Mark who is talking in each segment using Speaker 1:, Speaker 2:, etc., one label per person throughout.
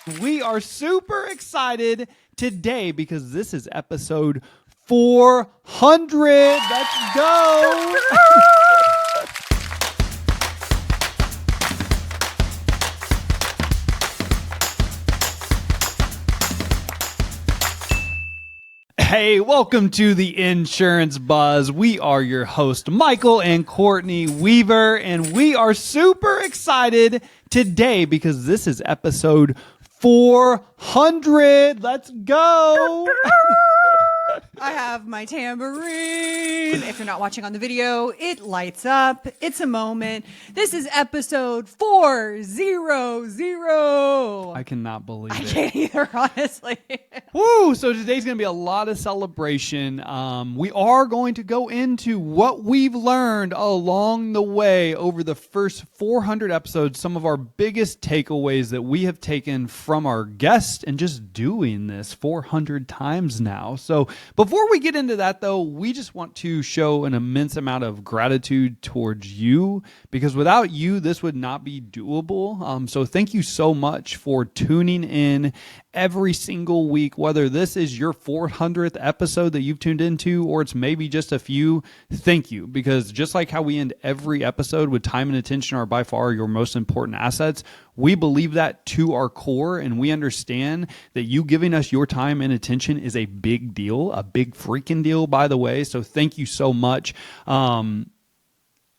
Speaker 1: We are super excited today because this is episode 400. Let's go. Hey, welcome to the Insurance Buzz. We are your host, Michael and Courtney Weaver, and we are super excited today because this is episode 400. Let's go.
Speaker 2: I have my tambourine. If you're not watching on the video, it lights up. It's a moment. This is episode 400.
Speaker 1: I cannot believe it.
Speaker 2: I can't either, honestly.
Speaker 1: Woo! So today's going to be a lot of celebration. We are going to go into what we've learned along the way over the first 400 episodes, some of our biggest takeaways that we have taken from our guests and just doing this 400 times now. So before we get into that, though, we just want to show an immense amount of gratitude towards you because without you, this would not be doable. So thank you so much for tuning in every single week, whether this is your 400th episode that you've tuned into or it's maybe just a few. Thank you, because just like how we end every episode with time and attention are by far your most important assets, we believe that to our core, and we understand that you giving us your time and attention is a big deal, a big freaking deal, by the way. So thank you so much. I'm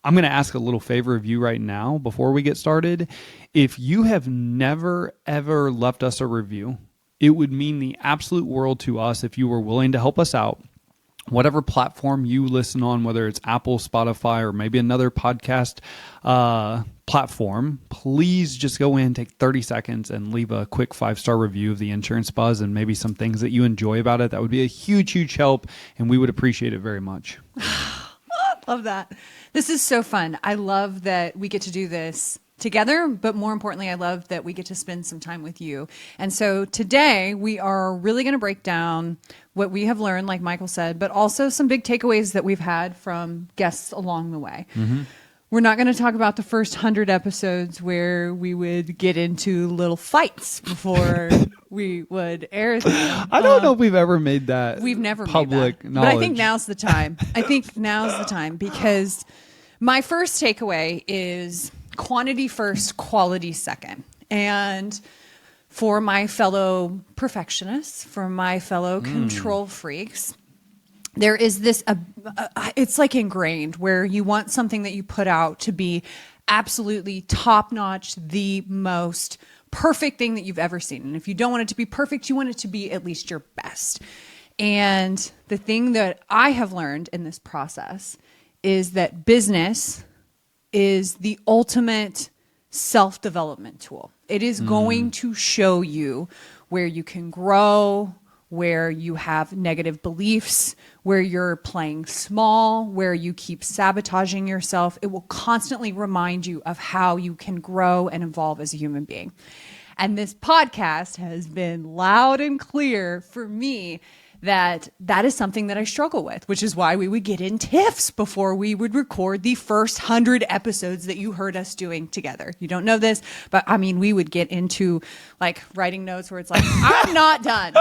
Speaker 1: going to ask a little favor of you right now before we get started. If you have never, ever left us a review, it would mean the absolute world to us if you were willing to help us out. Whatever platform you listen on, whether it's Apple, Spotify, or maybe another podcast platform, please just go in, take 30 seconds, and leave a quick 5-star review of the Insurance Buzz and maybe some things that you enjoy about it. That would be a huge, huge help, and we would appreciate it very much.
Speaker 2: Love that. This is so fun. I love that we get to do this together, but more importantly, I love that we get to spend some time with you. And so today we are really going to break down what we have learned, like Michael said, but also some big takeaways that we've had from guests along the way. Mm-hmm. We're not going to talk about the first 100 episodes where we would get into little fights before we would air them.
Speaker 1: I don't know if we've ever made that.
Speaker 2: We've never
Speaker 1: public
Speaker 2: made that.
Speaker 1: knowledge.
Speaker 2: But I think now's the time. Because my first takeaway is quantity first, quality second. And for my fellow perfectionists, for my fellow control freaks, there is this, it's like ingrained where you want something that you put out to be absolutely top notch, the most perfect thing that you've ever seen. And if you don't want it to be perfect, you want it to be at least your best. And the thing that I have learned in this process is that business is the ultimate self-development tool. It is going to show you where you can grow, where you have negative beliefs, where you're playing small, where you keep sabotaging yourself. It will constantly remind you of how you can grow and evolve as a human being. And this podcast has been loud and clear for me that is something that I struggle with, which is why we would get in tiffs before we would record the first 100 episodes that you heard us doing together. You don't know this, but I mean, we would get into like writing notes where it's like, I'm not done.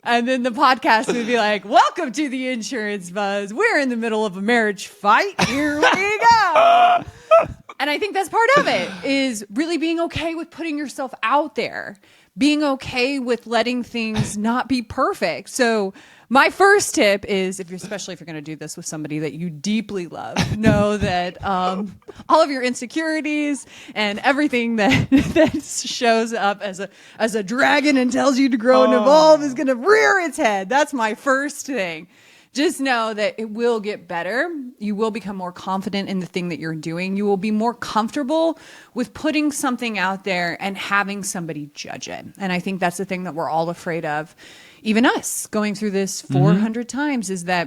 Speaker 2: And then the podcast would be like, welcome to the Insurance Buzz. We're in the middle of a marriage fight. Here we go. And I think that's part of it, is really being okay with putting yourself out there, being okay with letting things not be perfect. So my first tip is, especially if you're going to do this with somebody that you deeply love, know that all of your insecurities and everything that shows up as a dragon and tells you to grow and evolve is going to rear its head. That's my first thing. Just know that it will get better. You will become more confident in the thing that you're doing. You will be more comfortable with putting something out there and having somebody judge it. And I think that's the thing that we're all afraid of. Even us going through this 400 times is that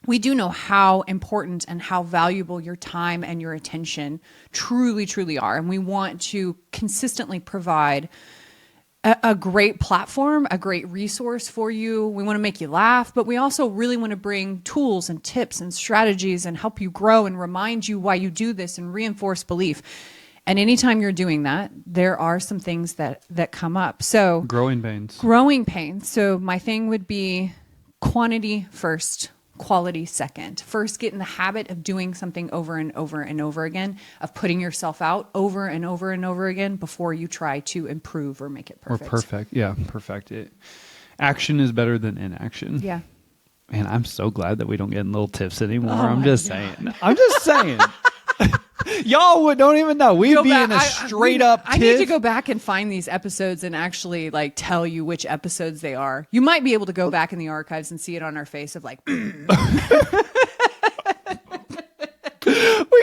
Speaker 2: we do know how important and how valuable your time and your attention truly, truly are. And we want to consistently provide a great platform, a great resource for you. We want to make you laugh, but we also really want to bring tools and tips and strategies and help you grow and remind you why you do this and reinforce belief. And anytime you're doing that, there are some things that come up. So
Speaker 1: Growing pains.
Speaker 2: So my thing would be quantity first, quality second. First, get in the habit of doing something over and over and over again, of putting yourself out over and over and over again before you try to improve or make it perfect.
Speaker 1: Or perfect. Yeah, perfect. Action is better than inaction.
Speaker 2: Yeah.
Speaker 1: Man, I'm so glad that we don't get in little tips anymore.
Speaker 2: Oh
Speaker 1: I'm
Speaker 2: my
Speaker 1: just
Speaker 2: God.
Speaker 1: saying. I'm just saying. Y'all don't even know. We'd be in a straight up
Speaker 2: I need to go back and find these episodes and actually like tell you which episodes they are. You might be able to go back in the archives and see it on our face of like,
Speaker 1: we'd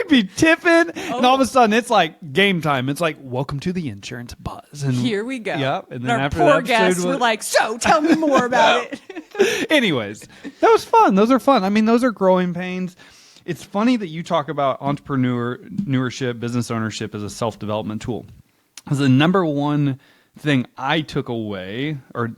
Speaker 1: be tipping, and all of a sudden it's like game time. It's like, welcome to the insurance buzz. And
Speaker 2: here we go.
Speaker 1: Yep. And then
Speaker 2: our
Speaker 1: after
Speaker 2: poor
Speaker 1: that
Speaker 2: guests were like, so tell me more about it.
Speaker 1: Anyways, that was fun. Those are fun. I mean, those are growing pains. It's funny that you talk about entrepreneurship, business ownership as a self-development tool. Because the number one thing I took away, or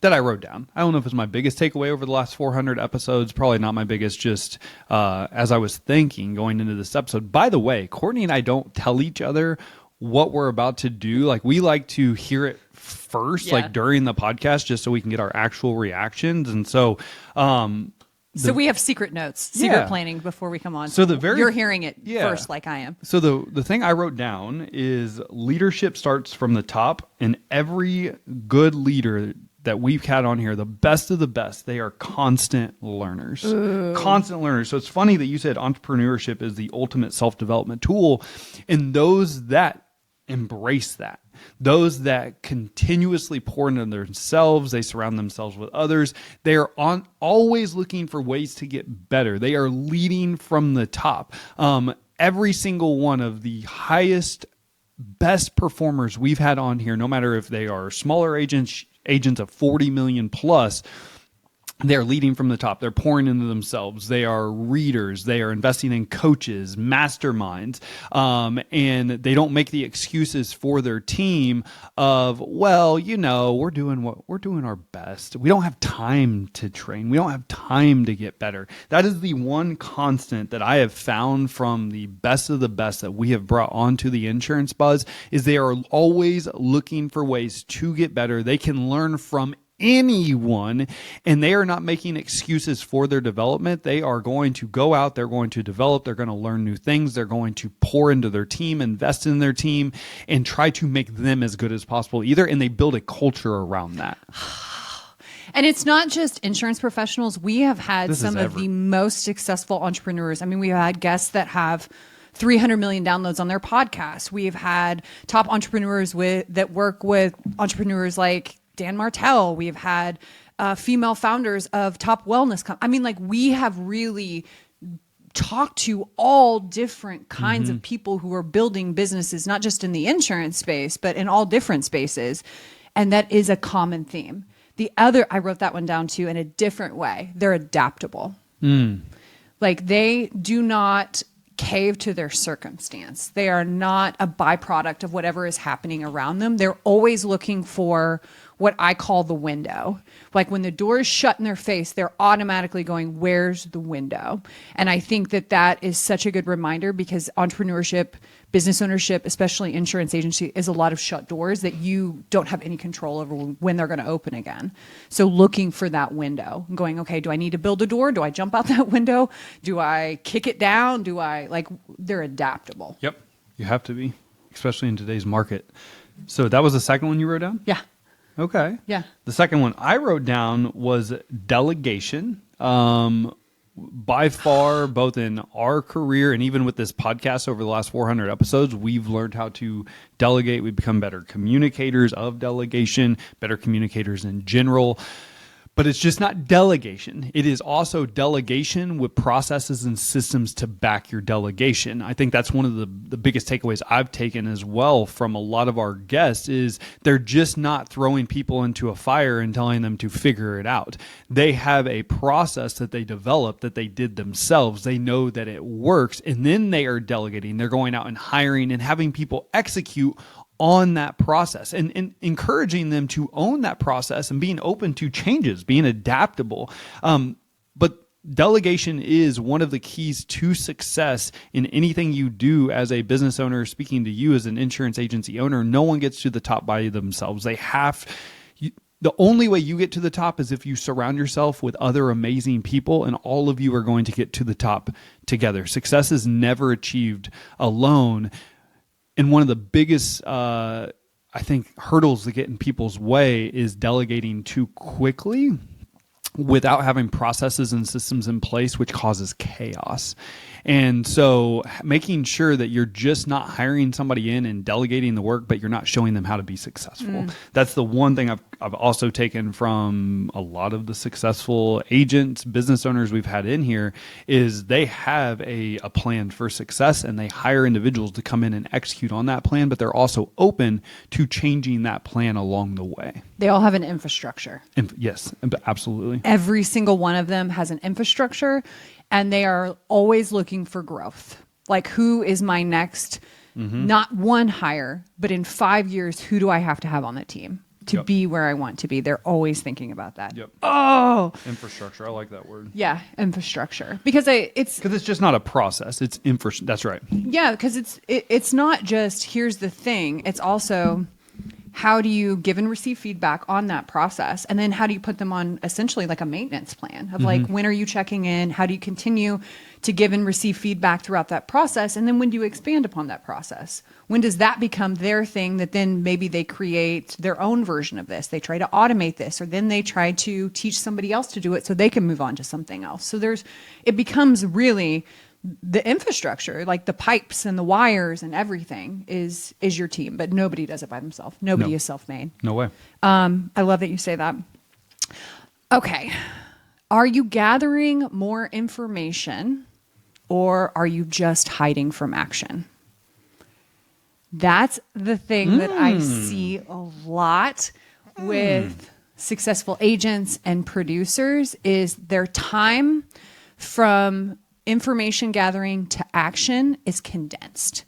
Speaker 1: that I wrote down, I don't know if it's my biggest takeaway over the last 400 episodes, probably not my biggest, just as I was thinking going into this episode. By the way, Courtney and I don't tell each other what we're about to do. Like, we like to hear it first, like during the podcast, just so we can get our actual reactions. And so,
Speaker 2: so we have secret notes, secret planning before we come on.
Speaker 1: So
Speaker 2: you're hearing it first, like I am.
Speaker 1: So the thing I wrote down is leadership starts from the top, and every good leader that we've had on here, the best of the best, they are constant learners. Ooh. Constant learners. So it's funny that you said entrepreneurship is the ultimate self-development tool, and those that embrace that, those that continuously pour into themselves, they surround themselves with others, they are always looking for ways to get better. They are leading from the top. Every single one of the highest, best performers we've had on here, no matter if they are smaller agents of 40 million plus, they're leading from the top. They're pouring into themselves. They are readers. They are investing in coaches, masterminds, and they don't make the excuses for their team of, well, we're doing our best. We don't have time to train. We don't have time to get better. That is the one constant that I have found from the best of the best that we have brought onto the Insurance Buzz is they are always looking for ways to get better. They can learn from anyone, and they are not making excuses for their development. They are going to go out, they're going to develop, they're going to learn new things, they're going to pour into their team, invest in their team, and try to make them as good as possible either, and they build a culture around that.
Speaker 2: And it's not just insurance professionals. We have had some of the most successful entrepreneurs. I mean, we've had guests that have 300 million downloads on their podcast. We've had top entrepreneurs that work with entrepreneurs like Dan Martell. We've had female founders of top wellness. We have really talked to all different kinds of people who are building businesses, not just in the insurance space, but in all different spaces. And that is a common theme. The other, I wrote that one down too in a different way. They're adaptable. Like, they do not cave to their circumstance. They are not a byproduct of whatever is happening around them. They're always looking for what I call the window. Like, when the door is shut in their face, they're automatically going, where's the window? And I think that is such a good reminder, because entrepreneurship, business ownership, especially insurance agency, is a lot of shut doors that you don't have any control over when they're going to open again. So looking for that window, going, okay, do I need to build a door? Do I jump out that window? Do I kick it down? They're adaptable.
Speaker 1: Yep. You have to be, especially in today's market. So that was the second one you wrote down?
Speaker 2: Yeah.
Speaker 1: Okay.
Speaker 2: Yeah.
Speaker 1: The second one I wrote down was delegation. By far, both in our career and even with this podcast over the last 400 episodes, we've learned how to delegate. We've become better communicators of delegation, better communicators in general. But it's just not delegation. It is also delegation with processes and systems to back your delegation. I think that's one of the biggest takeaways I've taken as well from a lot of our guests is they're just not throwing people into a fire and telling them to figure it out. They have a process that they developed that they did themselves. They know that it works, and then they are delegating. They're going out and hiring and having people execute on that process and encouraging them to own that process and being open to changes, being adaptable. But delegation is one of the keys to success in anything you do as a business owner. Speaking to you as an insurance agency owner, no one gets to the top by themselves. The only way you get to the top is if you surround yourself with other amazing people, and all of you are going to get to the top together. Success is never achieved alone. And one of the biggest, I think, hurdles that get in people's way is delegating too quickly without having processes and systems in place, which causes chaos. And so making sure that you're just not hiring somebody in and delegating the work, but you're not showing them how to be successful. That's the one thing I've also taken from a lot of the successful agents, business owners we've had in here, is they have a plan for success, and they hire individuals to come in and execute on that plan, but they're also open to changing that plan along the way.
Speaker 2: They all have an infrastructure.
Speaker 1: Yes, absolutely.
Speaker 2: Every single one of them has an infrastructure, and they are always looking for growth. Like, who is my next, not one hire, but in 5 years, who do I have to have on the team to be where I want to be? They're always thinking about that.
Speaker 1: Yep.
Speaker 2: Oh,
Speaker 1: Infrastructure. I like that word.
Speaker 2: yeah, infrastructure. Because it's
Speaker 1: just not a process. It's infrastructure. That's right.
Speaker 2: Yeah, because it's not just here's the thing. It's also how do you give and receive feedback on that process? And then how do you put them on essentially like a maintenance plan of like, when are you checking in? How do you continue to give and receive feedback throughout that process? And then when do you expand upon that process? When does that become their thing that then maybe they create their own version of this? They try to automate this, or then they try to teach somebody else to do it so they can move on to something else. So it becomes really the infrastructure, like the pipes and the wires and everything is your team, but nobody does it by themselves. Nobody is self-made.
Speaker 1: No way.
Speaker 2: I love that you say that. Okay. Are you gathering more information, or are you just hiding from action? That's the thing that I see a lot with successful agents and producers is their time from information gathering to action is condensed.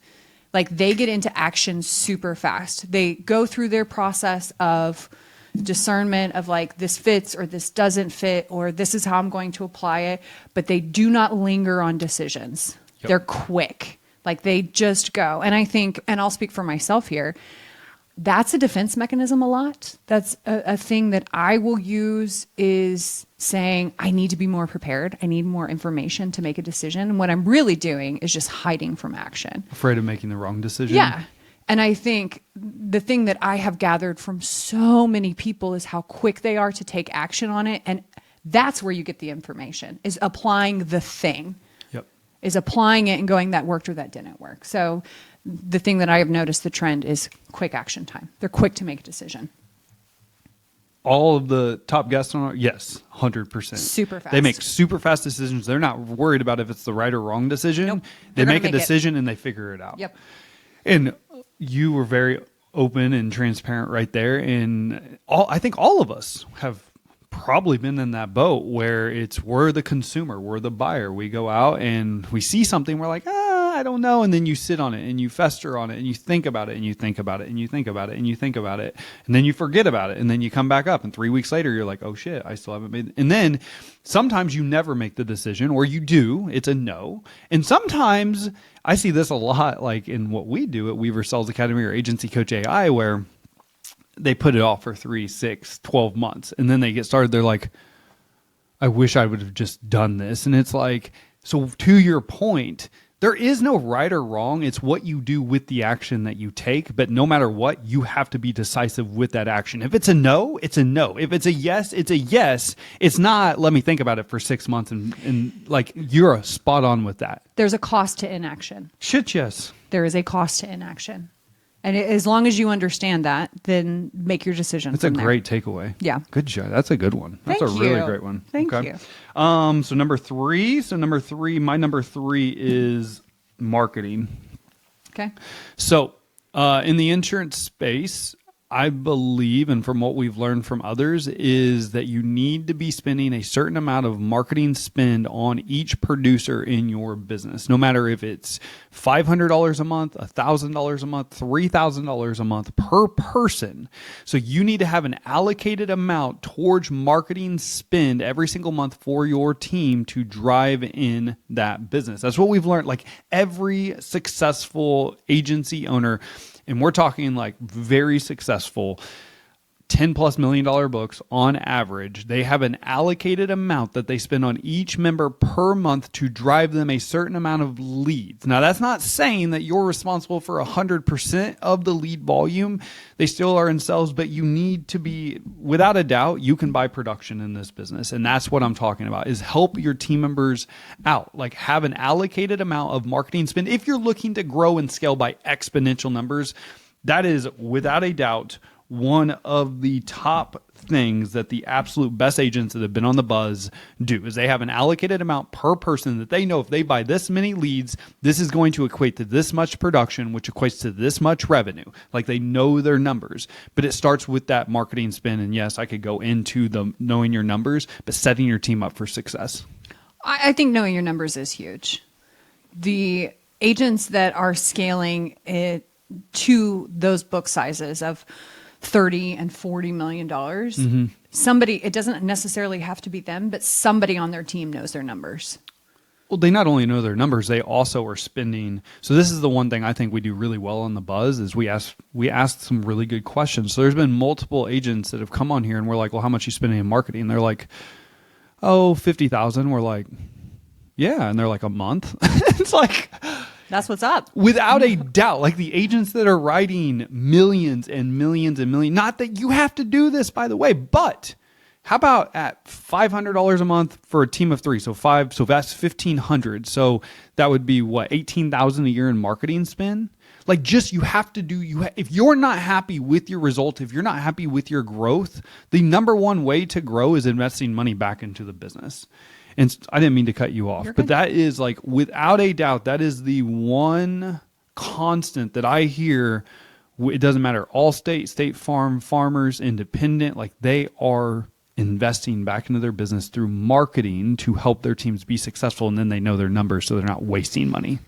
Speaker 2: Like, they get into action super fast. They go through their process of discernment of like, this fits or this doesn't fit, or this is how I'm going to apply it. But they do not linger on decisions. Yep. They're quick. Like, they just go. And I think, and I'll speak for myself here, that's a defense mechanism a lot. That's a thing that I will use, is saying, I need to be more prepared. I need more information to make a decision. And what I'm really doing is just hiding from action.
Speaker 1: Afraid of making the wrong decision.
Speaker 2: Yeah. And I think the thing that I have gathered from so many people is how quick they are to take action on it. And that's where you get the information, is applying the thing.
Speaker 1: Yep.
Speaker 2: Is applying it and going, that worked or that didn't work. So the thing that I have noticed, the trend is quick action time. They're quick to make a decision.
Speaker 1: All of the top guests on our, yes, 100%.
Speaker 2: Super fast.
Speaker 1: They make super fast decisions. They're not worried about if it's the right or wrong decision.
Speaker 2: Nope.
Speaker 1: They make a decision and they figure it out.
Speaker 2: Yep.
Speaker 1: And you were very open and transparent right there. And I think all of us have probably been in that boat where we're the consumer, we're the buyer. We go out and we see something, we're like, I don't know. And then you sit on it and you fester on it and you think about it and you think about it and you think about it and you think about it. And then you forget about it. And then you come back up and 3 weeks later, you're like, oh shit, I still haven't made it. And then sometimes you never make the decision, or you do, it's a no. And sometimes I see this a lot, like in what we do at Weaver Sales Academy or Agency Coach AI, where they put it off for 3, 6, 12 months. And then they get started. They're like, I wish I would have just done this. And it's like, so to your point, there is no right or wrong. It's what you do with the action that you take. But no matter what, you have to be decisive with that action. If it's a no, it's a no. If it's a yes, it's a yes. It's not, let me think about it for 6 months. And like, you're spot on with that.
Speaker 2: There's a cost to inaction.
Speaker 1: Shit, yes.
Speaker 2: There is a cost to inaction. And as long as you understand that, then make your decision.
Speaker 1: That's a great takeaway.
Speaker 2: Yeah.
Speaker 1: Good job. That's a good one. That's
Speaker 2: Thank
Speaker 1: a
Speaker 2: you.
Speaker 1: really great one.
Speaker 2: Thank you.
Speaker 1: So number three, my number three is marketing.
Speaker 2: Okay.
Speaker 1: So in the insurance space, I believe, and from what we've learned from others, is that you need to be spending a certain amount of marketing spend on each producer in your business, no matter if it's $500 a month, $1,000 a month, $3,000 a month per person. So you need to have an allocated amount towards marketing spend every single month for your team to drive in that business. That's what we've learned. Like every successful agency owner, and we're talking like very successful $10+ million books on average, they have an allocated amount that they spend on each member per month to drive them a certain amount of leads. Now, that's not saying that you're responsible for 100% of the lead volume. They still are in sales, but you need to be, without a doubt, you can buy production in this business. And that's what I'm talking about, is help your team members out. Like have an allocated amount of marketing spend. If you're looking to grow and scale by exponential numbers, that is without a doubt one of the top things that the absolute best agents that have been on the buzz do, is they have an allocated amount per person that they know if they buy this many leads, this is going to equate to this much production, which equates to this much revenue. Like they know their numbers, but it starts with that marketing spend. And yes, I could go into the knowing your numbers, but setting your team up for success.
Speaker 2: I think knowing your numbers is huge. The agents that are scaling it to those book sizes of $30 and $40 million, somebody, it doesn't necessarily have to be them, but somebody on their team knows their numbers.
Speaker 1: Well, they not only know their numbers, they also are spending. So this is the one thing I think we do really well on the buzz, is we ask some really good questions. So there's been multiple agents that have come on here and we're like, well, how much are you spending in marketing? And they're like, oh, 50,000. We're like, yeah. And they're like, a month. It's like,
Speaker 2: that's what's up.
Speaker 1: Without a doubt, like the agents that are writing millions and millions and millions, not that you have to do this, by the way, but how about at $500 a month for a team of 3? So that's 1,500. So that would be what, 18,000 a year in marketing spend? Like just, you have to do, if you're not happy with your result, if you're not happy with your growth, the number one way to grow is investing money back into the business. And I didn't mean to cut you off, but that is like, without a doubt, that is the one constant that I hear. It doesn't matter. Allstate, State Farm, Farmers, Independent, like they are investing back into their business through marketing to help their teams be successful. And then they know their numbers, so they're not wasting money.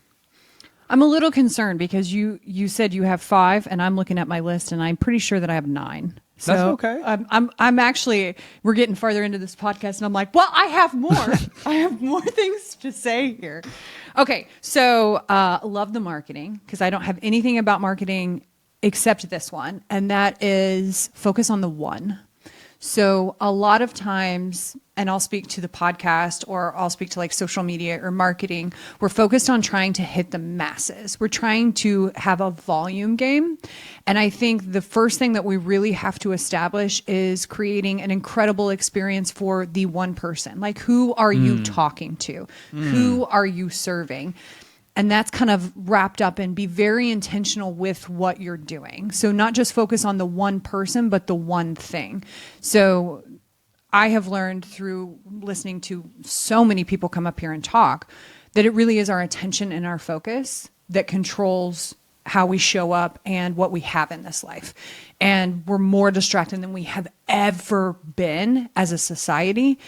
Speaker 2: I'm a little concerned because you said you have 5 and I'm looking at my list and I'm pretty sure that I have 9. So
Speaker 1: that's okay.
Speaker 2: I'm actually, we're getting farther into this podcast and I'm like, well, I have more. I have more things to say here. Okay. So, love the marketing because I don't have anything about marketing except this one. And that is focus on the one. So a lot of times, and I'll speak to the podcast or I'll speak to like social media or marketing, we're focused on trying to hit the masses. We're trying to have a volume game. And I think the first thing that we really have to establish is creating an incredible experience for the one person. Like, who are you talking to? Who are you serving? And that's kind of wrapped up in be very intentional with what you're doing. So not just focus on the one person, but the one thing. So I have learned through listening to so many people come up here and talk that it really is our attention and our focus that controls how we show up and what we have in this life. And we're more distracted than we have ever been as a society.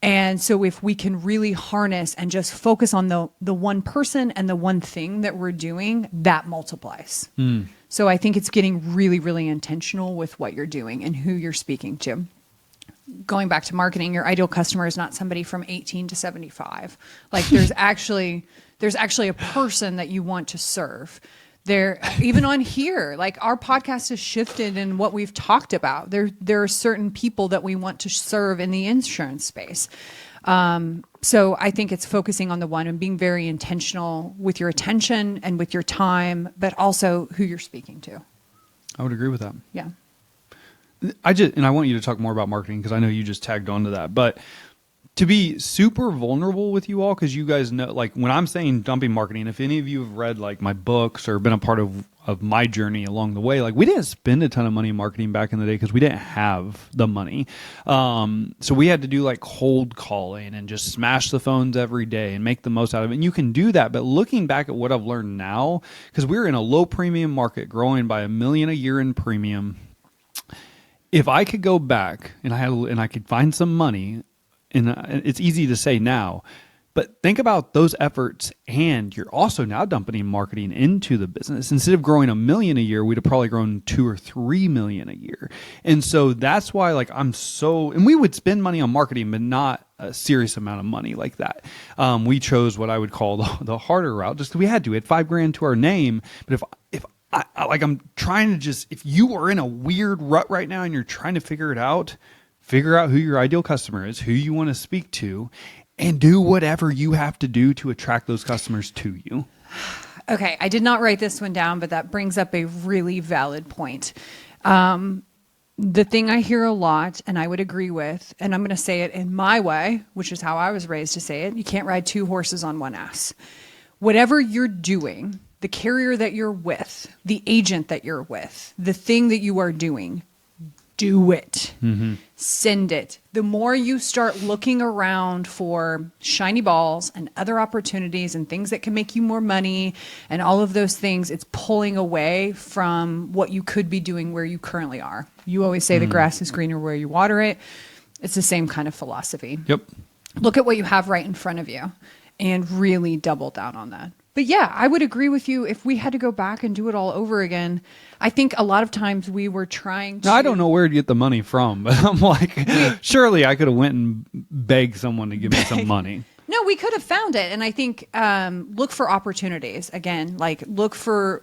Speaker 2: And so if we can really harness and just focus on the one person and the one thing that we're doing, that multiplies. So I think it's getting really, really intentional with what you're doing and who you're speaking to. Going back to marketing, your ideal customer is not somebody from 18 to 75. Like there's actually a person that you want to serve. There, even on here, like our podcast has shifted in what we've talked about. There are certain people that we want to serve in the insurance space. So I think it's focusing on the one and being very intentional with your attention and with your time, but also who you're speaking to.
Speaker 1: I would agree with that.
Speaker 2: Yeah.
Speaker 1: And I want you to talk more about marketing because I know you just tagged onto that, but to be super vulnerable with you all, because you guys know, like when I'm saying dumping marketing, if any of you have read like my books or been a part of my journey along the way, like we didn't spend a ton of money in marketing back in the day because we didn't have the money. So we had to do like cold calling and just smash the phones every day and make the most out of it. And you can do that. But looking back at what I've learned now, because we're in a low premium market growing by $1 million a year in premium. if I could go back and I could find some money, and it's easy to say now, but think about those efforts, and you're also now dumping marketing into the business. Instead of growing $1 million a year, we'd have probably grown $2 or $3 million a year. And so that's why, like, and we would spend money on marketing, but not a serious amount of money like that. We chose what I would call the harder route, just because we had to. We had $5,000 to our name. But I'm trying to if you are in a weird rut right now and you're trying to figure out who your ideal customer is, who you want to speak to, and do whatever you have to do to attract those customers to you.
Speaker 2: Okay, I did not write this one down, but that brings up a really valid point. The thing I hear a lot, and I would agree with, and I'm going to say it in my way, which is how I was raised to say it, you can't ride two horses on one ass. Whatever you're doing, the carrier that you're with, the agent that you're with, the thing that you are doing, do it. Mm-hmm. Send it. The more you start looking around for shiny balls and other opportunities and things that can make you more money and all of those things, it's pulling away from what you could be doing where you currently are. You always say the grass is greener where you water it. It's the same kind of philosophy.
Speaker 1: Yep.
Speaker 2: Look at what you have right in front of you and really double down on that. But yeah, I would agree with you. If we had to go back and do it all over again, I think a lot of times we were trying to...
Speaker 1: Now, I don't know where to get the money from, but I'm like, surely I could have went and begged someone to give me some money.
Speaker 2: No, we could have found it. And I think look for opportunities. Again, like look for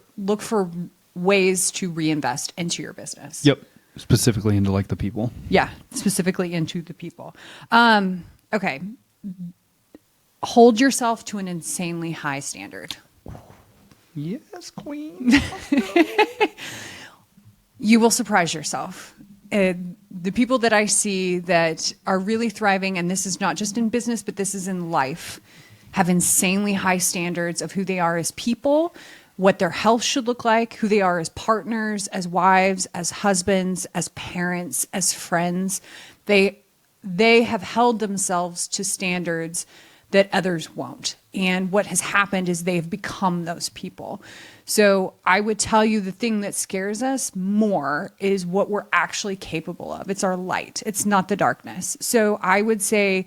Speaker 2: ways to reinvest into your business.
Speaker 1: Yep. Specifically into like the people.
Speaker 2: Yeah, specifically into the people. Okay. Hold yourself to an insanely high standard.
Speaker 1: Yes, queen.
Speaker 2: You will surprise yourself. The people that I see that are really thriving, and this is not just in business, but this is in life, have insanely high standards of who they are as people, what their health should look like, who they are as partners, as wives, as husbands, as parents, as friends. They have held themselves to standards that others won't. And what has happened is they've become those people. So I would tell you the thing that scares us more is what we're actually capable of. It's our light. It's not the darkness. So I would say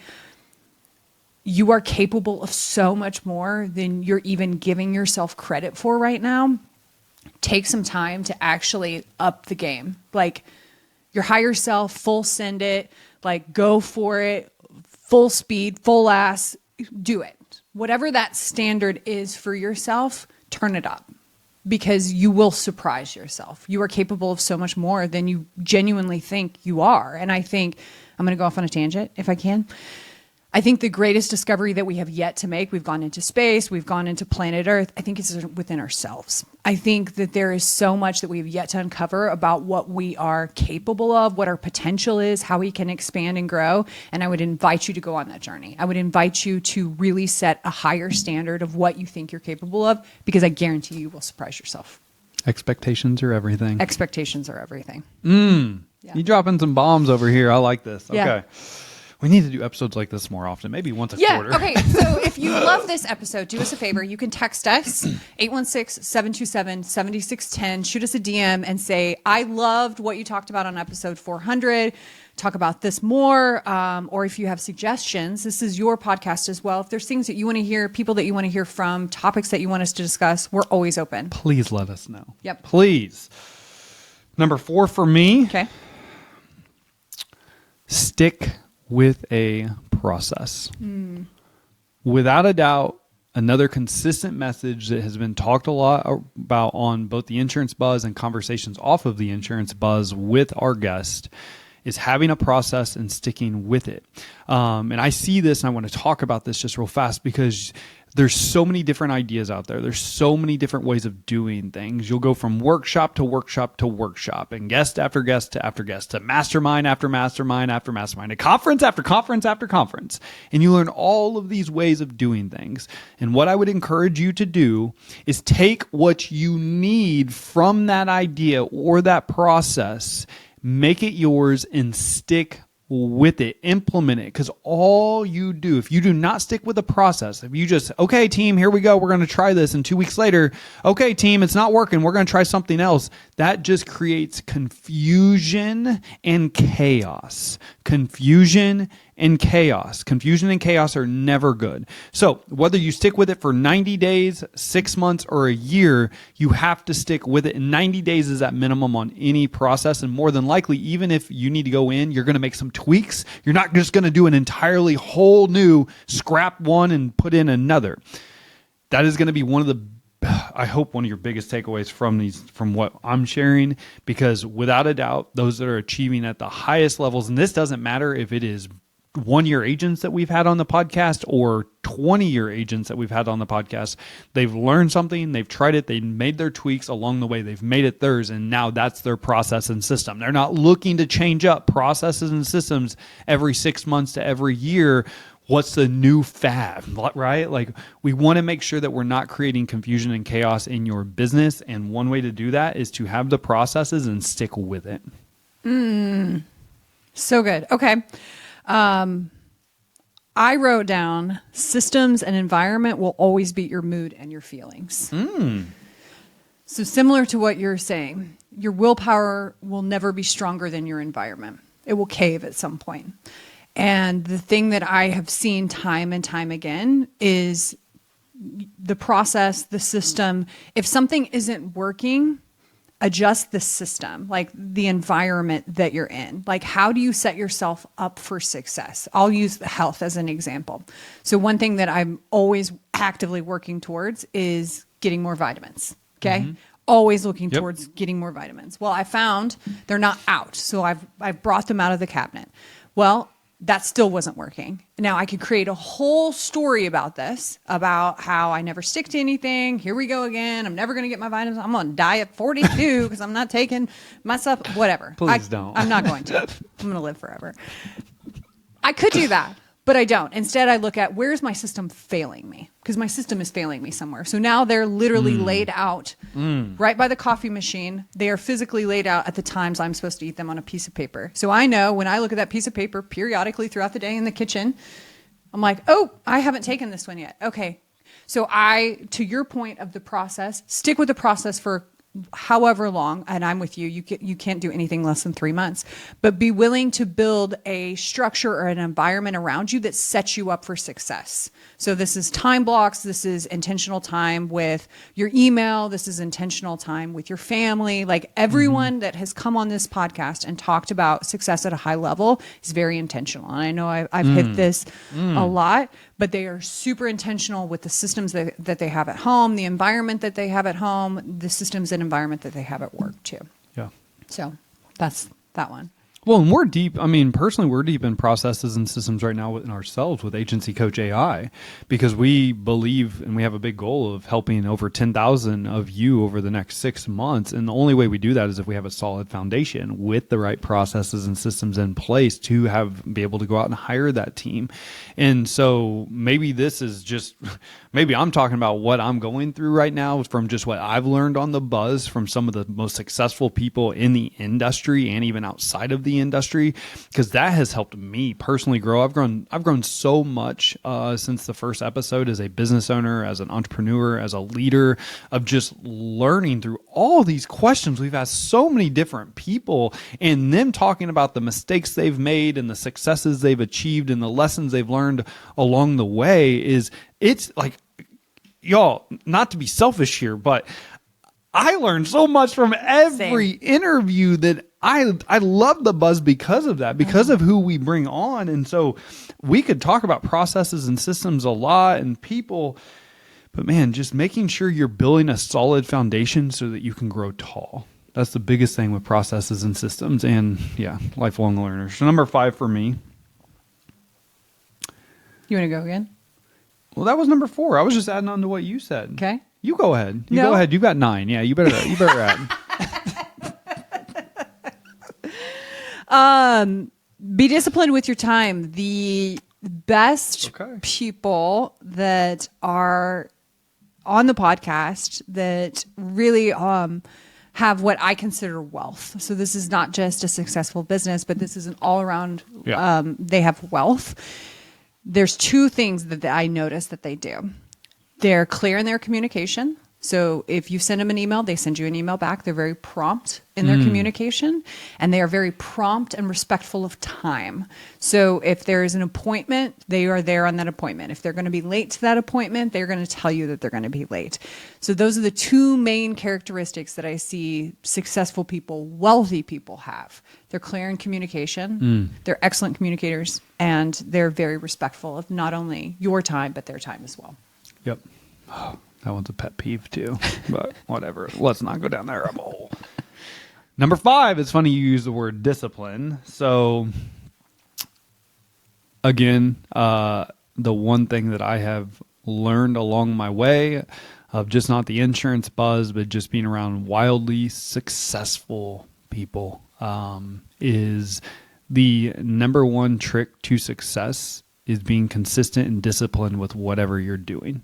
Speaker 2: you are capable of so much more than you're even giving yourself credit for right now. Take some time to actually up the game. Like your higher self, full send it, like go for it, full speed, full ass, do it. Whatever that standard is for yourself, turn it up because you will surprise yourself. You are capable of so much more than you genuinely think you are. And I think I'm going to go off on a tangent if I can. I think the greatest discovery that we have yet to make, we've gone into space, we've gone into planet Earth, I think it's within ourselves. I think that there is so much that we have yet to uncover about what we are capable of, what our potential is, how we can expand and grow. And I would invite you to go on that journey. I would invite you to really set a higher standard of what you think you're capable of, because I guarantee you will surprise yourself.
Speaker 1: Expectations are everything.
Speaker 2: Expectations are everything.
Speaker 1: Yeah. You dropping some bombs over here. I like this.
Speaker 2: Yeah.
Speaker 1: Okay. We need to do episodes like this more often, maybe once a quarter.
Speaker 2: Okay. So if you love this episode, do us a favor. You can text us, 816-727-7610. Shoot us a DM and say, I loved what you talked about on episode 400. Talk about this more. Or if you have suggestions, this is your podcast as well. If there's things that you want to hear, people that you want to hear from, topics that you want us to discuss, we're always open.
Speaker 1: Please let us know.
Speaker 2: Yep.
Speaker 1: Please. Number 4 for me.
Speaker 2: Okay.
Speaker 1: Stick with a process. Without a doubt, another consistent message that has been talked a lot about on both the Insurance Buzz and conversations off of the Insurance Buzz with our guest is having a process and sticking with it. And I see this, and I want to talk about this just real fast because there's so many different ideas out there. There's so many different ways of doing things. You'll go from workshop to workshop to workshop, and guest after guest to after guest, to mastermind after mastermind after mastermind, to conference after conference after conference. And you learn all of these ways of doing things. And what I would encourage you to do is take what you need from that idea or that process, make it yours, and stick with it, implement it. Because all you do, if you do not stick with the process, if you just, okay, team, here we go, we're going to try this. And 2 weeks later, okay, team, it's not working, we're going to try something else. That just creates confusion and chaos. Confusion and chaos. Confusion and chaos are never good. So whether you stick with it for 90 days, 6 months, or a year, you have to stick with it. And 90 days is at minimum on any process. And more than likely, even if you need to go in, you're going to make some tweaks. You're not just going to do an entirely whole new scrap one and put in another. That is going to be one of the, I hope, one of your biggest takeaways from what I'm sharing, because without a doubt, those that are achieving at the highest levels, and this doesn't matter if it is 1-year agents that we've had on the podcast or 20-year agents that we've had on the podcast, they've learned something, they've tried it, they made their tweaks along the way, they've made it theirs, and now that's their process and system. They're not looking to change up processes and systems every 6 months to every year. What's the new fad, right? Like, we want to make sure that we're not creating confusion and chaos in your business, and one way to do that is to have the processes and stick with it.
Speaker 2: So good. Okay. I wrote down systems and environment will always beat your mood and your feelings. So similar to what you're saying, your willpower will never be stronger than your environment. It will cave at some point. And the thing that I have seen time and time again is the process, the system. If something isn't working, adjust the system, like the environment that you're in. Like, how do you set yourself up for success? I'll use health as an example. So one thing that I'm always actively working towards is getting more vitamins. Okay. Always looking towards getting more vitamins. Well, I found they're not out. So I've brought them out of the cabinet. Well, that still wasn't working. Now I could create a whole story about this, about how I never stick to anything. Here we go again. I'm never going to get my vitamins. I'm on diet 42 because I'm not taking myself, whatever.
Speaker 1: Please don't.
Speaker 2: I'm not going to. I'm going to live forever. I could do that, but I don't. Instead, I look at, where's my system failing me? Because my system is failing me somewhere. So now they're literally laid out right by the coffee machine. They are physically laid out at the times I'm supposed to eat them on a piece of paper. So I know when I look at that piece of paper periodically throughout the day in the kitchen, I'm like, oh, I haven't taken this one yet. Okay. So to your point of the process, stick with the process for however long, and I'm with you, you can't do anything less than 3 months, but be willing to build a structure or an environment around you that sets you up for success. So this is time blocks, this is intentional time with your email, this is intentional time with your family. Like, everyone that has come on this podcast and talked about success at a high level is very intentional. And I know I've hit this a lot, but they are super intentional with the systems that they have at home, the environment that they have at home, the systems and environment that they have at work too.
Speaker 1: Yeah.
Speaker 2: So that's that one.
Speaker 1: Well, and we're deep. I mean, personally, we're deep in processes and systems right now in ourselves with Agency Coach AI, because we believe and we have a big goal of helping over 10,000 of you over the next 6 months. And the only way we do that is if we have a solid foundation with the right processes and systems in place to be able to go out and hire that team. And so maybe this is just, maybe I'm talking about what I'm going through right now from just what I've learned on the buzz from some of the most successful people in the industry and even outside of the industry, because that has helped me personally grow. I've grown so much since the first episode as a business owner, as an entrepreneur, as a leader, of just learning through all these questions. We've asked so many different people and them talking about the mistakes they've made and the successes they've achieved and the lessons they've learned along the way. It's like, y'all, not to be selfish here, but I learned so much from every interview that I love the buzz because of that, because of who we bring on. And so we could talk about processes and systems a lot and people, but man, just making sure you're building a solid foundation so that you can grow tall. That's the biggest thing with processes and systems and lifelong learners. So number 5 for me.
Speaker 2: You want to go again?
Speaker 1: Well, that was number 4. I was just adding on to what you said.
Speaker 2: Okay.
Speaker 1: You go ahead. Go ahead. You've got 9. Yeah, you better add.
Speaker 2: Be disciplined with your time. The best people that are on the podcast that really have what I consider wealth. So this is not just a successful business, but this is an all around, they have wealth. There's two things that I notice that they do. They're clear in their communication. So if you send them an email, they send you an email back. They're very prompt in their communication, and they are very prompt and respectful of time. So if there is an appointment, they are there on that appointment. If they're going to be late to that appointment, they're going to tell you that they're going to be late. So those are the two main characteristics that I see successful people, wealthy people have. They're clear in communication. They're excellent communicators, and they're very respectful of not only your time, but their time as well.
Speaker 1: Yep. That one's a pet peeve too, but whatever. Let's not go down that rabbit hole. Number 5, it's funny you use the word discipline. So again, the one thing that I have learned along my way of just not the insurance buzz, but just being around wildly successful people, is the number one trick to success is being consistent and disciplined with whatever you're doing.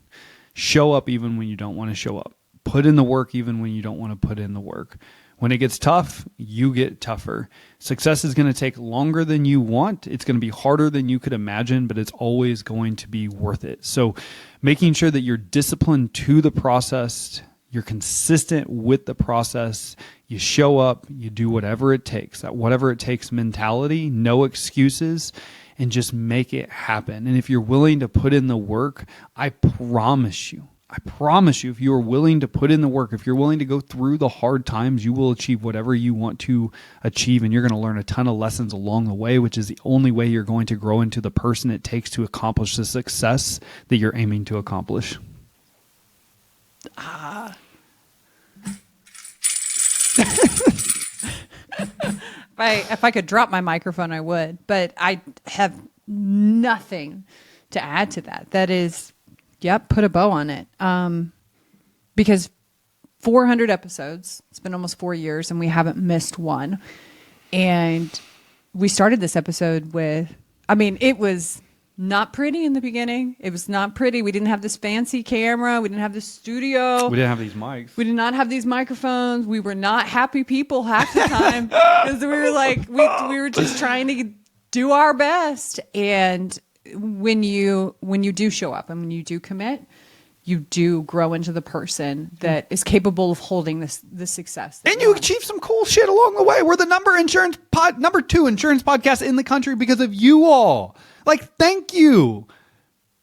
Speaker 1: Show up even when you don't want to show up. Put in the work even when you don't want to put in the work. When it gets tough, you get tougher. Success is going to take longer than you want. It's going to be harder than you could imagine, but it's always going to be worth it. So making sure that you're disciplined to the process, you're consistent with the process, you show up, you do whatever it takes. That whatever it takes mentality, no excuses, and just make it happen. And if you're willing to put in the work, I promise you, if you are willing to put in the work, if you're willing to go through the hard times, you will achieve whatever you want to achieve. And you're going to learn a ton of lessons along the way, which is the only way you're going to grow into the person it takes to accomplish the success that you're aiming to accomplish.
Speaker 2: If I could drop my microphone, I would, but I have nothing to add to that. That is, put a bow on it. Because 400 episodes, it's been almost 4 years, and we haven't missed one. And we started this episode with, it was not pretty in the beginning. It was not pretty. We didn't have this fancy camera. We didn't have this studio.
Speaker 1: We didn't have these mics.
Speaker 2: We did not have these microphones. We were not happy people half the time because we were like, we were just trying to do our best. And when you do show up and when you do commit, you do grow into the person that is capable of holding this success.
Speaker 1: And you achieve some cool shit along the way. We're the number 2 insurance podcast in the country because of you all. Like, thank you.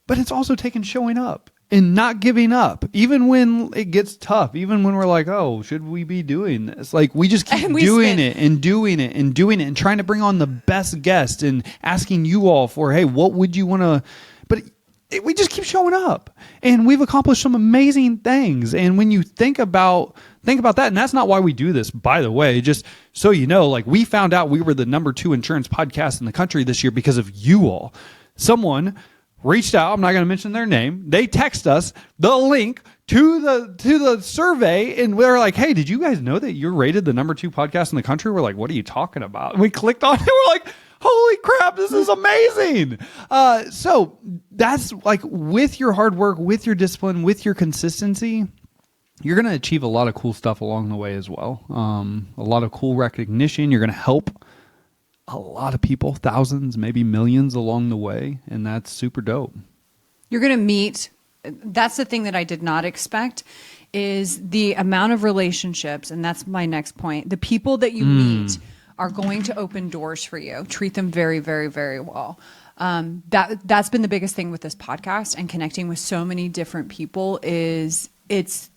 Speaker 1: But it's also taken showing up and not giving up, even when it gets tough, even when we're like, oh, should we be doing this? Like, we just keep doing it and trying to bring on the best guest and asking you all for, hey, what would you want to, but we just keep showing up, and we've accomplished some amazing things. And when you think about that, and that's not why we do this, by the way, just so you know, like, we found out we were the number 2 insurance podcast in the country this year because of you all. Someone reached out, I'm not going to mention their name. They text us the link to the survey, and we're like, hey, did you guys know that you're rated the number 2 podcast in the country? We're like, what are you talking about? And we clicked on it, we're like, holy crap, this is amazing. So that's like, with your hard work, with your discipline, with your consistency, you're going to achieve a lot of cool stuff along the way as well. A lot of cool recognition. You're going to help a lot of people, thousands, maybe millions along the way. And that's super dope.
Speaker 2: You're going to meet, that's the thing that I did not expect, is the amount of relationships. And that's my next point. The people that you meet are going to open doors for you. Treat them very, very, very well. That's been the biggest thing with this podcast and connecting with so many different people is it's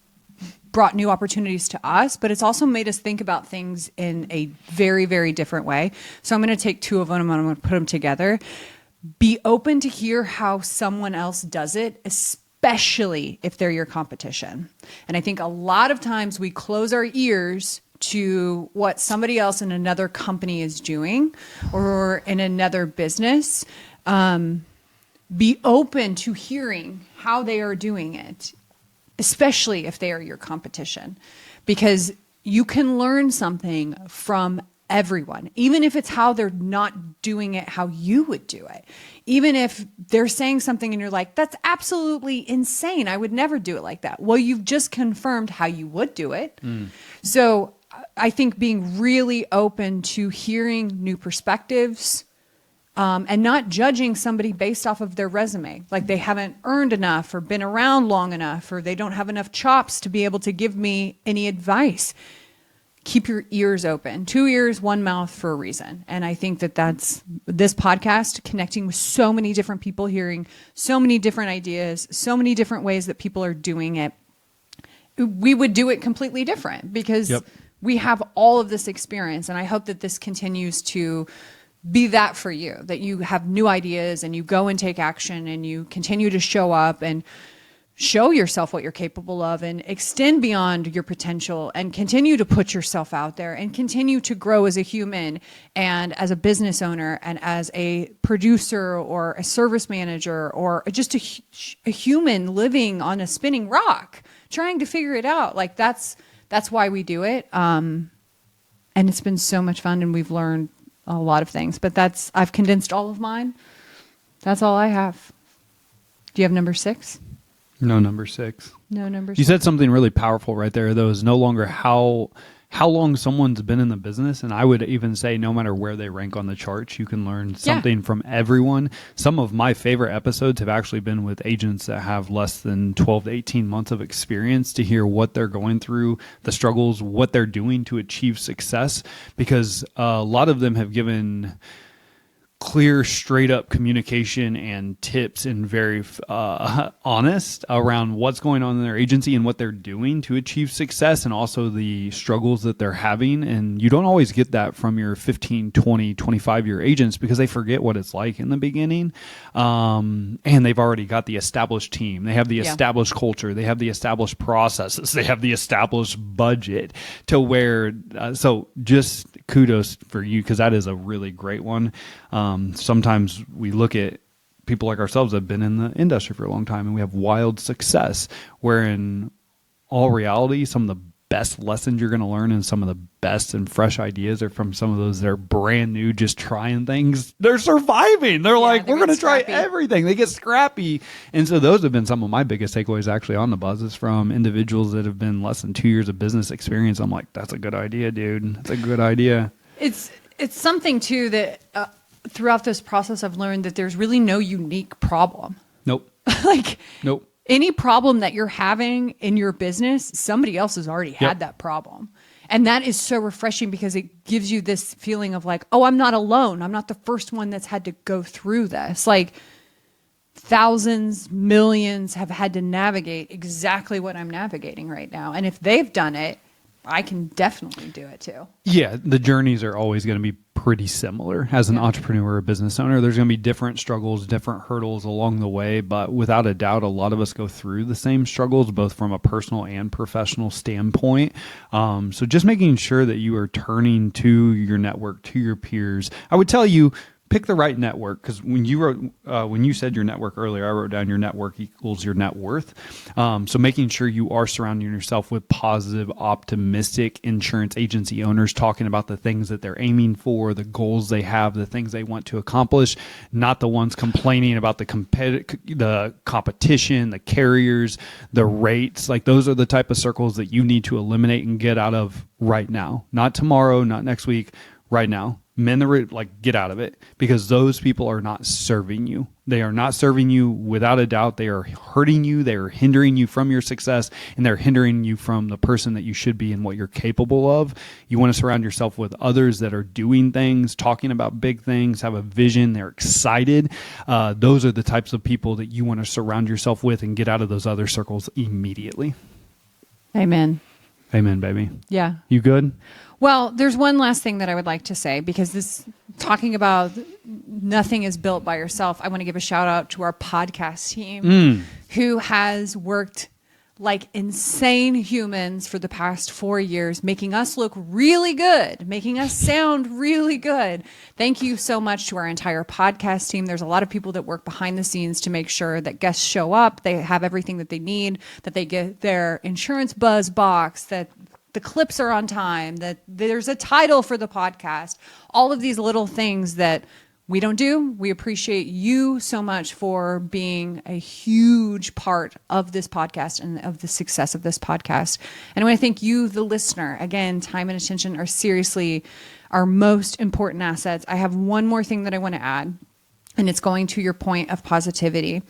Speaker 2: brought new opportunities to us, but it's also made us think about things in a very, very different way. So I'm going to take 2 of them and I'm going to put them together. Be open to hear how someone else does it, especially if they're your competition. And I think a lot of times we close our ears to what somebody else in another company is doing or in another business. Be open to hearing how they are doing it, especially if they are your competition, because you can learn something from everyone, even if it's how they're not doing it how you would do it. Even if they're saying something and you're like, that's absolutely insane, I would never do it like that. Well, you've just confirmed how you would do it. So I think being really open to hearing new perspectives, and not judging somebody based off of their resume, like they haven't earned enough or been around long enough, or they don't have enough chops to be able to give me any advice. Keep your ears open. 2 ears, 1 mouth for a reason. And I think that that's this podcast, connecting with so many different people, hearing so many different ideas, so many different ways that people are doing it. We would do it completely different because we have all of this experience. And I hope that this continues to be that for you, that you have new ideas and you go and take action and you continue to show up and show yourself what you're capable of and extend beyond your potential and continue to put yourself out there and continue to grow as a human and as a business owner and as a producer or a service manager or just a human living on a spinning rock, trying to figure it out. Like that's why we do it. And it's been so much fun and we've learned a lot of things, but I've condensed all of mine. That's all I have. Do you have number 6?
Speaker 1: No number 6.
Speaker 2: No number 6.
Speaker 1: You said something really powerful right there, though, is no longer how long someone's been in the business. And I would even say no matter where they rank on the charts, you can learn something from everyone. Some of my favorite episodes have actually been with agents that have less than 12 to 18 months of experience to hear what they're going through, the struggles, what they're doing to achieve success, because a lot of them have given clear, straight up communication and tips and very honest around what's going on in their agency and what they're doing to achieve success and also the struggles that they're having. And you don't always get that from your 15, 20, 25-year agents because they forget what it's like in the beginning. And they've already got the established team. They have the established culture. They have the established processes. They have the established budget to where, so just kudos for you because that is a really great one. Sometimes we look at people like ourselves that have been in the industry for a long time and we have wild success, where in all reality, some of the best lessons you're going to learn and some of the best and fresh ideas are from some of those that are brand new, just trying things. They're surviving. They're like, we're going to try everything. They get scrappy. And so those have been some of my biggest takeaways actually on the buzz is from individuals that have been less than 2 years of business experience. I'm like, that's a good idea, dude. That's a good idea.
Speaker 2: It's something too that throughout this process, I've learned that there's really no unique problem.
Speaker 1: Nope.
Speaker 2: Nope. Any problem that you're having in your business, somebody else has already had that problem. And that is so refreshing because it gives you this feeling of like, oh, I'm not alone. I'm not the first one that's had to go through this. Like thousands, millions have had to navigate exactly what I'm navigating right now. And if they've done it, I can definitely do it too.
Speaker 1: Yeah, the journeys are always going to be pretty similar. As an entrepreneur or business owner, there's going to be different struggles, different hurdles along the way, but without a doubt, a lot of us go through the same struggles, both from a personal and professional standpoint. So just making sure that you are turning to your network, to your peers. I would tell you, pick the right network, because when you said your network earlier, I wrote down your network equals your net worth. So making sure you are surrounding yourself with positive, optimistic insurance agency owners talking about the things that they're aiming for, the goals they have, the things they want to accomplish, not the ones complaining about the competition, the carriers, the rates. Like those are the type of circles that you need to eliminate and get out of right now. Not tomorrow, not next week, right now. Get out of it, because those people are not serving you. They are not serving you without a doubt. They are hurting you. They are hindering you from your success, and they're hindering you from the person that you should be and what you're capable of. You want to surround yourself with others that are doing things, talking about big things, have a vision. They're excited. Those are the types of people that you want to surround yourself with and get out of those other circles immediately.
Speaker 2: Amen.
Speaker 1: Amen, baby.
Speaker 2: Yeah.
Speaker 1: You good?
Speaker 2: Well, there's one last thing that I would like to say, because this talking about nothing is built by yourself. I want to give a shout out to our podcast team who has worked like insane humans for the past 4 years, making us look really good, making us sound really good. Thank you so much to our entire podcast team. There's a lot of people that work behind the scenes to make sure that guests show up, they have everything that they need, that they get their insurance buzz box, that the clips are on time, that there's a title for the podcast, all of these little things that we don't do. We appreciate you so much for being a huge part of this podcast and of the success of this podcast. And I want to thank you, the listener. Again, time and attention are seriously our most important assets. I have one more thing that I want to add, and it's going to your point of positivity.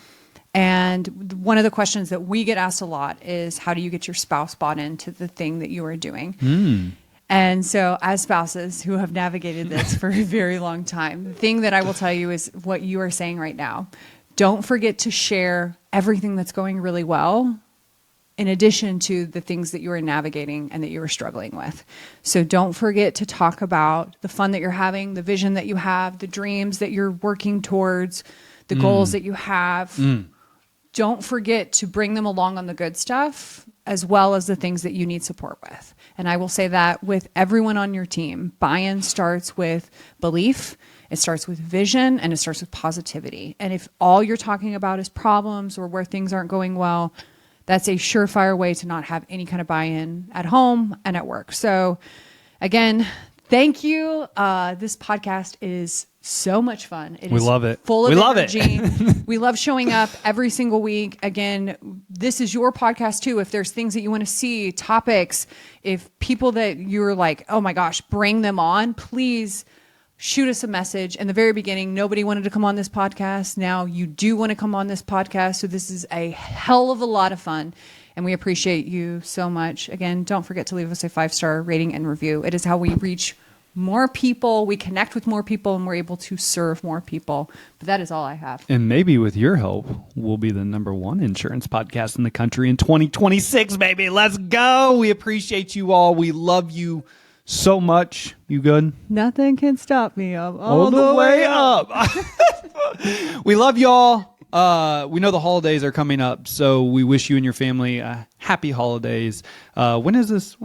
Speaker 2: And one of the questions that we get asked a lot is, how do you get your spouse bought into the thing that you are doing? And so as spouses who have navigated this for a very long time, the thing that I will tell you is what you are saying right now. Don't forget to share everything that's going really well, in addition to the things that you are navigating and that you are struggling with. So don't forget to talk about the fun that you're having, the vision that you have, the dreams that you're working towards, the goals that you have. Don't forget to bring them along on the good stuff, as well as the things that you need support with. And I will say that with everyone on your team, buy-in starts with belief, it starts with vision, and it starts with positivity. And if all you're talking about is problems or where things aren't going well, that's a surefire way to not have any kind of buy-in at home and at work. So again, thank you. This podcast is so much fun.
Speaker 1: We love it.
Speaker 2: Full of energy.
Speaker 1: It.
Speaker 2: We love showing up every single week. Again, this is your podcast too. If there's things that you want to see, topics, if people that you're like, oh my gosh, bring them on, please shoot us a message. In the very beginning, nobody wanted to come on this podcast. Now you do want to come on this podcast. So this is a hell of a lot of fun. And we appreciate you so much. Again, don't forget to leave us a 5-star rating and review. It is how we reach more people, we connect with more people, and we're able to serve more people. But that is all I have.
Speaker 1: And maybe with your help, we'll be the #1 insurance podcast in the country in 2026, baby. Let's go. We appreciate you all. We love you so much. You good?
Speaker 2: Nothing can stop me. I'm
Speaker 1: all the way up. We love y'all. We know the holidays are coming up, so we wish you and your family happy holidays. When is this?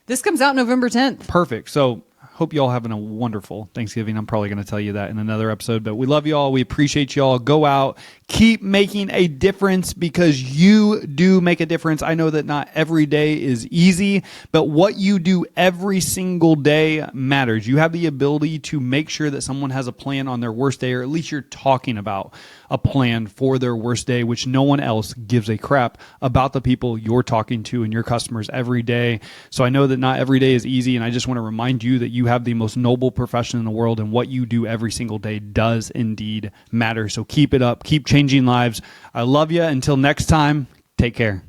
Speaker 2: This comes out November 10th.
Speaker 1: Perfect. So hope you all having a wonderful Thanksgiving. I'm probably going to tell you that in another episode, but we love you all. We appreciate you all. Go out, keep making a difference, because you do make a difference. I know that not every day is easy, but what you do every single day matters. You have the ability to make sure that someone has a plan on their worst day, or at least you're talking about a plan for their worst day, which no one else gives a crap about the people you're talking to and your customers every day. So I know that not every day is easy, and I just want to remind you that you have the most noble profession in the world, and what you do every single day does indeed matter. So keep it up. Keep changing lives. I love you. Until next time, take care.